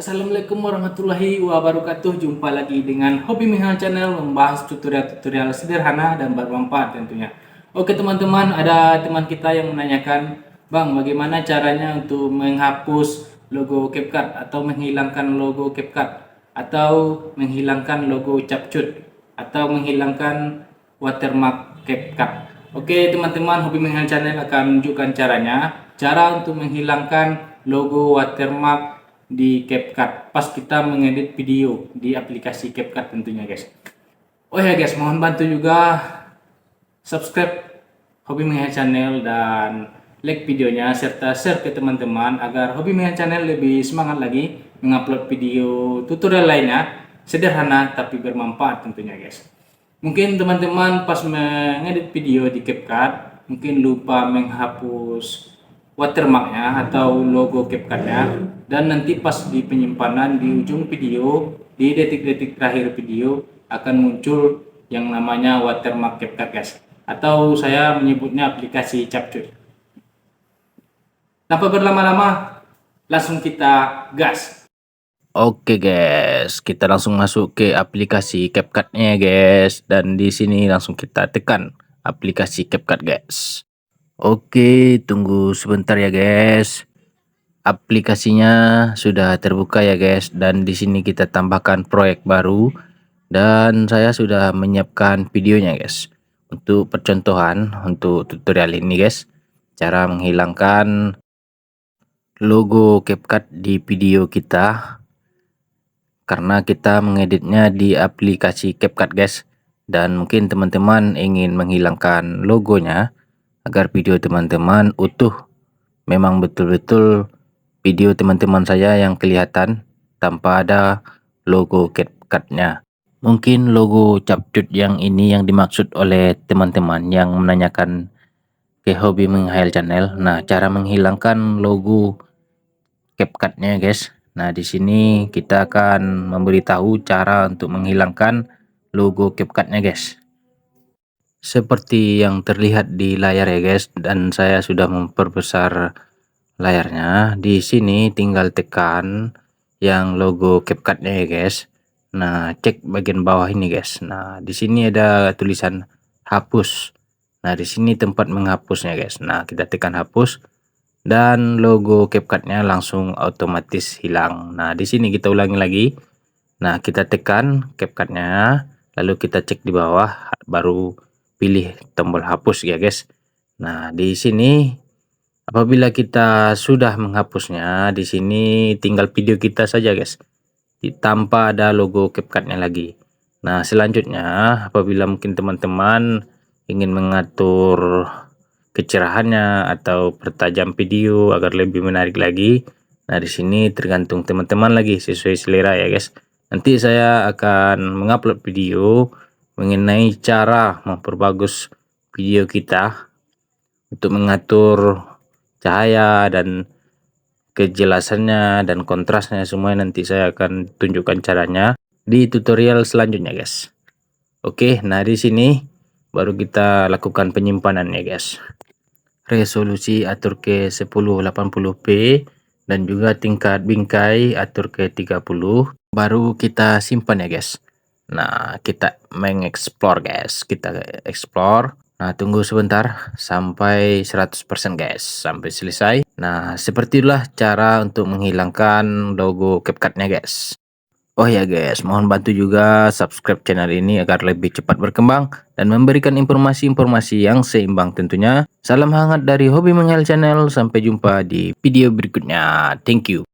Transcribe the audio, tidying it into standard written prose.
Assalamualaikum warahmatullahi wabarakatuh. Jumpa lagi dengan Hobi Mihal Channel, membahas tutorial-tutorial sederhana dan bermanfaat tentunya. Oke teman-teman, ada teman kita yang menanyakan, Bang, bagaimana caranya untuk menghapus logo CapCut atau menghilangkan logo CapCut atau menghilangkan logo Capcut atau menghilangkan watermark CapCut. Oke teman-teman, Hobi Mihal Channel akan menunjukkan caranya, cara untuk menghilangkan logo watermark di CapCut pas kita mengedit video di aplikasi CapCut tentunya guys. Oh ya guys, mohon bantu juga subscribe Hobi Mihal Channel dan like videonya serta share ke teman-teman agar Hobi Mihal Channel lebih semangat lagi mengupload video tutorial lainnya sederhana tapi bermanfaat tentunya guys. Mungkin teman-teman pas mengedit video di CapCut mungkin lupa menghapus watermarknya atau logo CapCutnya, dan nanti pas di penyimpanan di ujung video di detik-detik terakhir video akan muncul yang namanya watermark CapCut guys, atau saya menyebutnya aplikasi Capcut. Tanpa berlama-lama langsung kita gas. Oke guys, kita langsung masuk ke aplikasi CapCut-nya guys, dan di sini langsung kita tekan aplikasi CapCut guys. Oke, tunggu sebentar ya guys. Aplikasinya sudah terbuka ya guys, dan di sini kita tambahkan proyek baru dan saya sudah menyiapkan videonya guys. Untuk percontohan untuk tutorial ini guys, cara menghilangkan logo CapCut di video kita karena kita mengeditnya di aplikasi CapCut guys, dan mungkin teman-teman ingin menghilangkan logonya agar video teman-teman utuh, memang betul-betul video teman-teman saya yang kelihatan tanpa ada logo CapCut-nya. Mungkin logo Capcut yang ini yang dimaksud oleh teman-teman yang menanyakan ke Hobi Mihal Channel. Nah, cara menghilangkan logo CapCut-nya guys. Nah, di sini kita akan memberitahu cara untuk menghilangkan logo CapCut-nya guys. Seperti yang terlihat di layar ya guys, dan saya sudah memperbesar layarnya. Di sini tinggal tekan yang logo CapCut-nya ya guys. Nah, cek bagian bawah ini guys. Nah, di sini ada tulisan hapus. Nah, di sini tempat menghapusnya guys. Nah, kita tekan hapus dan logo CapCut-nya langsung otomatis hilang. Nah, di sini kita ulangi lagi. Nah, kita tekan CapCut-nya, lalu kita cek di bawah, baru pilih tombol hapus ya guys. Nah, di sini apabila kita sudah menghapusnya, di sini tinggal video kita saja guys, tanpa ada logo CapCut-nya lagi. Nah, selanjutnya apabila mungkin teman-teman ingin mengatur kecerahannya atau pertajam video agar lebih menarik lagi, nah di sini tergantung teman-teman lagi sesuai selera ya guys. Nanti saya akan mengupload video mengenai cara memperbagus video kita untuk mengatur cahaya dan kejelasannya dan kontrasnya, semua nanti saya akan tunjukkan caranya di tutorial selanjutnya guys. Oke, nah di sini baru kita lakukan penyimpanan ya guys. Resolusi atur ke 1080p dan juga tingkat bingkai atur ke 30, baru kita simpan ya guys. Nah, kita mengeksplor guys, kita explore. Nah, tunggu sebentar sampai 100% guys, sampai selesai. Nah, seperti itulah cara untuk menghilangkan logo CapCut-nya guys. Oh ya guys, mohon bantu juga subscribe channel ini agar lebih cepat berkembang dan memberikan informasi-informasi yang seimbang tentunya. Salam hangat dari Hobi Mihal Channel, sampai jumpa di video berikutnya. Thank you.